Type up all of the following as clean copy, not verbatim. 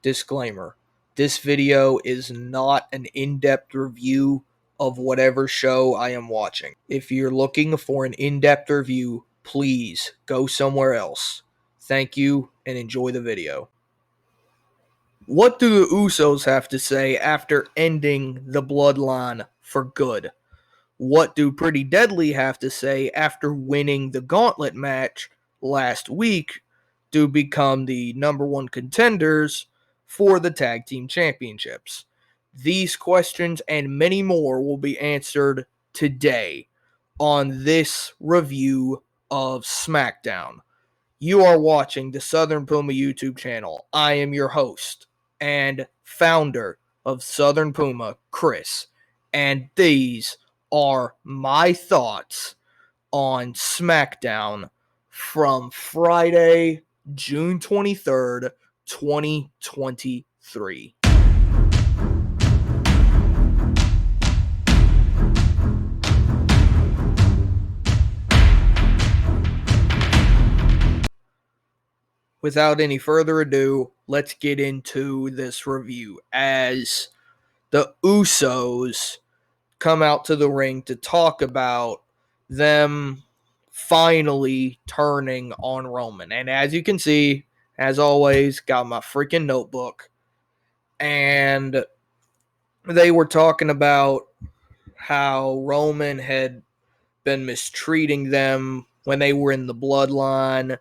Disclaimer: this video is not an in-depth review of whatever show I am watching. If you're looking for an in-depth review, please go somewhere else. Thank you and enjoy the video. What do the Usos have to say after ending the Bloodline for good? What do Pretty Deadly have to say after winning the gauntlet match last week to become the #1 contenders for the tag team championships? These questions and many more will be answered today on this review of SmackDown. You are watching the Southern Puma YouTube channel. I am your host and founder of Southern Puma, Chris, and these are my thoughts on SmackDown from Friday, June 23rd, 2023. Without any further ado, let's get into this review as the Usos come out to the ring to talk about them finally turning on Roman. And as you can see, as always, got my freaking notebook. And they were talking about how Roman had been mistreating them when they were in the Bloodline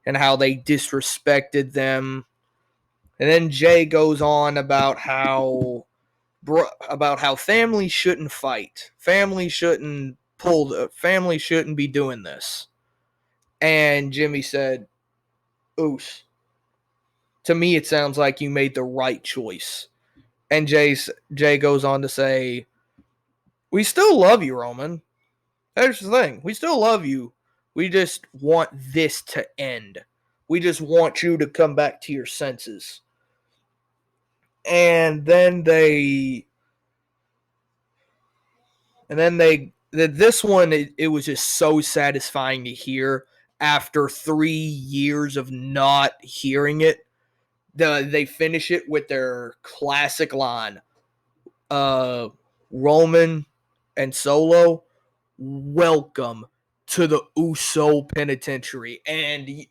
and how they disrespected them. And then Jay goes on about how family shouldn't fight. Family shouldn't be doing this. And Jimmy said, "Oos, to me it sounds like you made the right choice." And Jay goes on to say, "We still love you, Roman. There's the thing. We still love you. We just want this to end. We just want you to come back to your senses." And then this one, it was just so satisfying to hear after 3 years of not hearing it. They finish it with their classic line. Roman and Solo, welcome to the Uso Penitentiary. And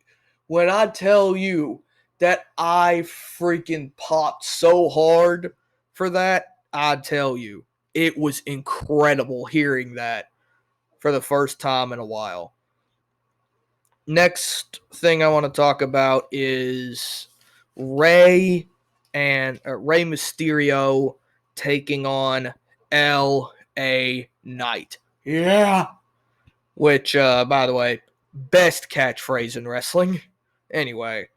when I tell you that I freaking popped so hard for that, I tell you, it was incredible hearing that for the first time in a while. Next thing I want to talk about is Rey Mysterio taking on LA Knight. Yeah. Which, by the way, best catchphrase in wrestling. Anyway,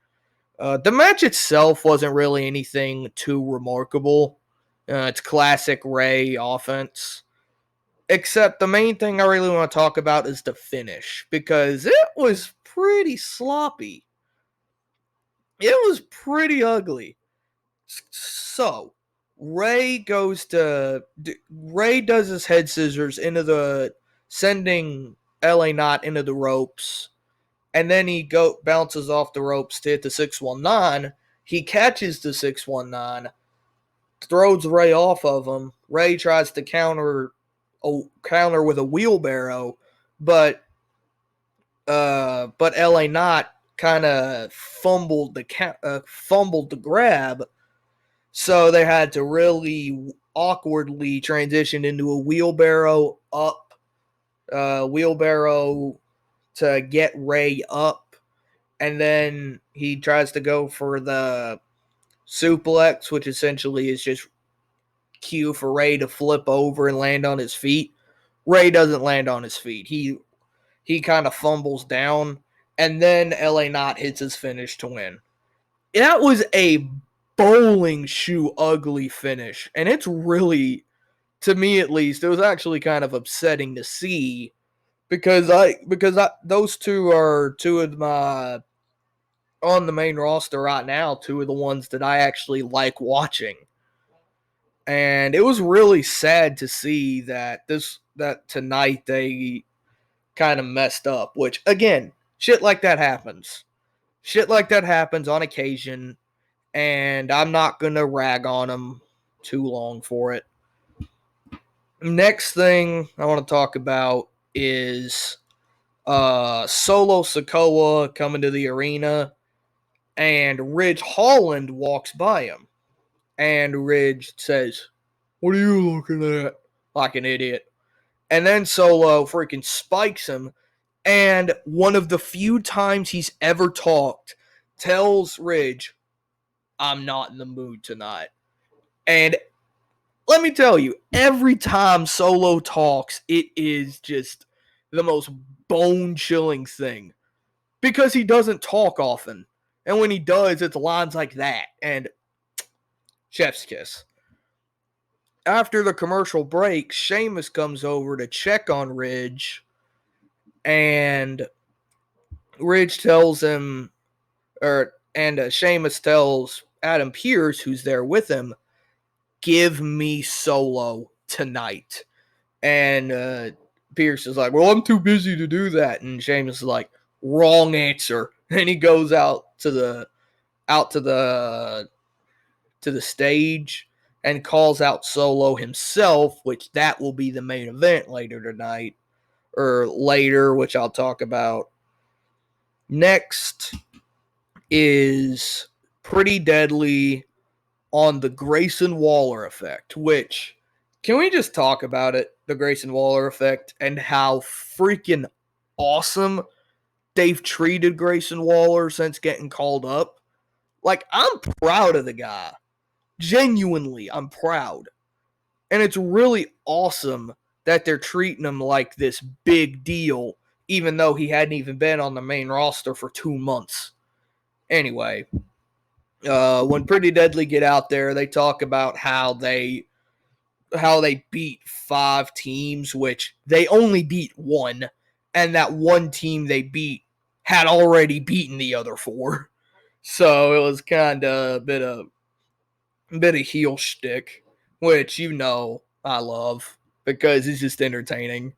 the match itself wasn't really anything too remarkable. It's classic Rey offense. Except the main thing I really want to talk about is the finish, because it was pretty sloppy. It was pretty ugly. So, Rey does his head scissors sending LA Knot into the ropes, and then he bounces off the ropes to hit the 619. He catches the 619, throws Rey off of him. Rey tries to counter with a wheelbarrow, but LA Knot kind of fumbled the grab, so they had to really awkwardly transition into a wheelbarrow to get Rey up, and then he tries to go for the suplex, which essentially is just cue for Rey to flip over and land on his feet. Rey doesn't land on his feet. He kind of fumbles down, and then LA Knot hits his finish to win. That was a bowling shoe ugly finish, and it's really, to me at least, it was actually kind of upsetting to see, because those two are two of my, on the main roster right now, two of the ones that I actually like watching. And it was really sad to see that tonight they kind of messed up, which, again, shit like that happens. Shit like that happens on occasion. and I'm not going to rag on him too long for it. Next thing I want to talk about is Solo Sikoa coming to the arena, and Ridge Holland walks by him. And Ridge says, "What are you looking at?" Like an idiot. And then Solo freaking spikes him, and one of the few times he's ever talked, tells Ridge, "I'm not in the mood tonight." And let me tell you, every time Solo talks, it is just the most bone-chilling thing. Because he doesn't talk often. And when he does, it's lines like that. And chef's kiss. After the commercial break, Sheamus comes over to check on Ridge. And Ridge tells him, Sheamus tells Adam Pearce, who's there with him, "Give me Solo tonight." And Pearce is like, "Well, I'm too busy to do that." And Sheamus is like, "Wrong answer." And he goes out to the stage and calls out Solo himself, which that will be the main event later tonight, or later, which I'll talk about. Next is Pretty Deadly on the Grayson Waller effect, which, can we just talk about it, the Grayson Waller effect, and how freaking awesome they've treated Grayson Waller since getting called up? Like, I'm proud of the guy. Genuinely, I'm proud. And it's really awesome that they're treating him like this big deal, even though he hadn't even been on the main roster for 2 months. Anyway, when Pretty Deadly get out there, they talk about how they beat 5 teams, which they only beat 1, and that one team they beat had already beaten the other 4. So it was kind of a bit of heel shtick, which I love because it's just entertaining.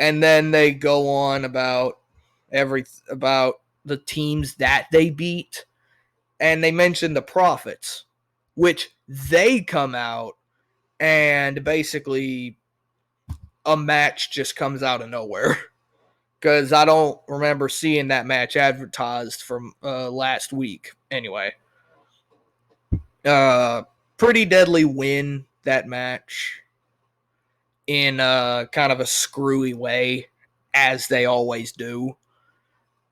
And then they go on about the teams that they beat, and they mention the Profits, which they come out and basically a match just comes out of nowhere. Because I don't remember seeing that match advertised from last week. Anyway, Pretty Deadly win that match in kind of a screwy way, as they always do.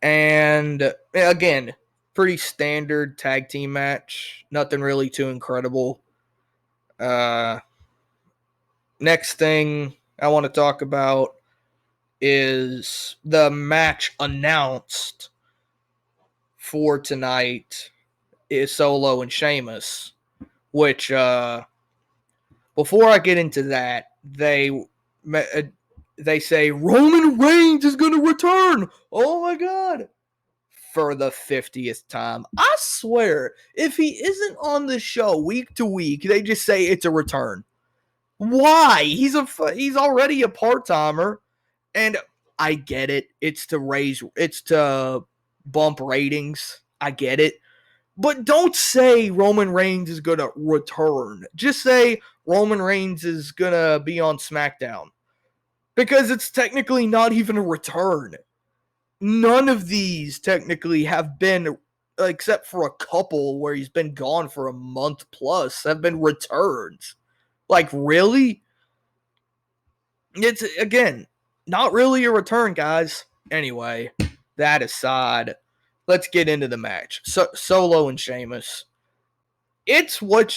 And again, pretty standard tag team match. Nothing really too incredible. Next thing I want to talk about is the match announced for tonight is Solo and Sheamus, which before I get into that, they say Roman Reigns is going to return. Oh my god. For the 50th time. I swear, if he isn't on the show week to week, they just say it's a return. Why? He's already a part-timer, and I get it. It's to bump ratings. I get it. But don't say Roman Reigns is going to return. Just say Roman Reigns is going to be on SmackDown. Because it's technically not even a return. None of these technically have been, except for a couple where he's been gone for a month plus, have been returns. Like, really? It's, again, not really a return, guys. Anyway, that aside, let's get into the match. Solo and Sheamus. It was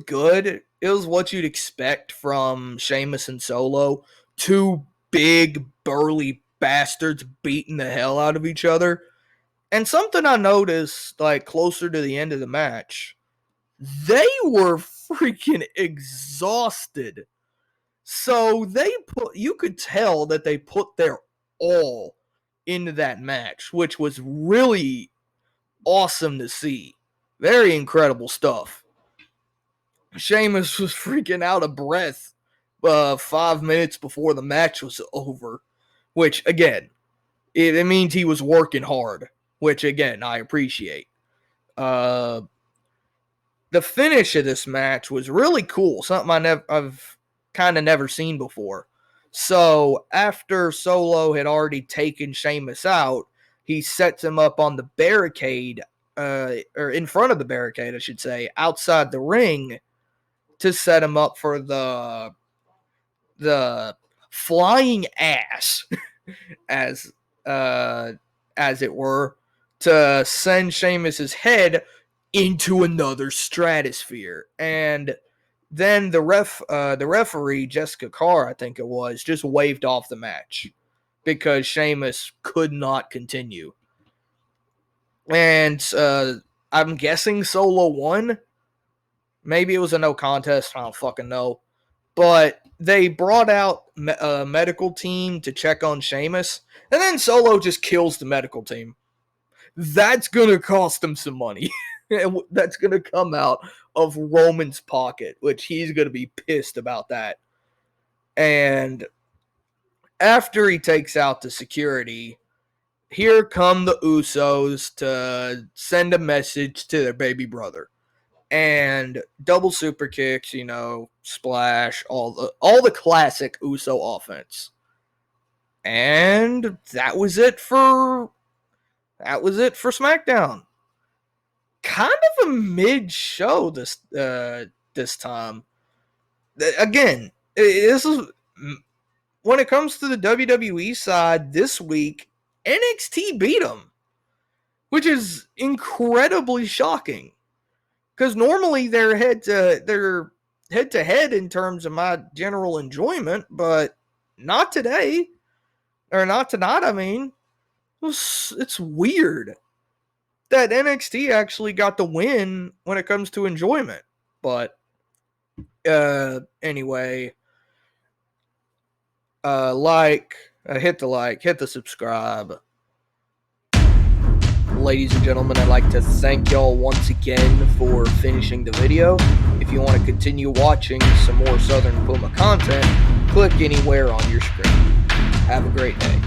good. It was what you'd expect from Sheamus and Solo. 2 big, burly bastards beating the hell out of each other. And something I noticed, like, closer to the end of the match, they were freaking exhausted. So you could tell that they put their all into that match, which was really awesome to see. Very incredible stuff. Sheamus was freaking out of breath 5 minutes before the match was over, which, again, it means he was working hard, which, again, I appreciate. The finish of this match was really cool. Something I've kind of never seen before. So after Solo had already taken Sheamus out, he sets him up on the barricade, or in front of the barricade, I should say, outside the ring, to set him up for the flying ass, as it were, to send Sheamus's head into another stratosphere. And then the referee, Jessica Carr, I think it was, just waved off the match because Sheamus could not continue. And I'm guessing Solo won. Maybe it was a no contest. I don't fucking know. But they brought out a medical team to check on Sheamus, and then Solo just kills the medical team. That's going to cost him some money. That's going to come out of Roman's pocket, which he's going to be pissed about that. And after he takes out the security, here come the Usos to send a message to their baby brother. And double super kicks, splash, all the classic Uso offense. And that was it for SmackDown. Kind of a mid-show this time. Again, this is when it comes to the WWE side this week, NXT beat them, which is incredibly shocking. Because normally they're head to head in terms of my general enjoyment, but not today, or not tonight. I mean, it's weird that NXT actually got the win when it comes to enjoyment. But anyway, hit the subscribe. Ladies and gentlemen, I'd like to thank y'all once again for finishing the video. If you want to continue watching some more Southern Puma content, click anywhere on your screen. Have a great day.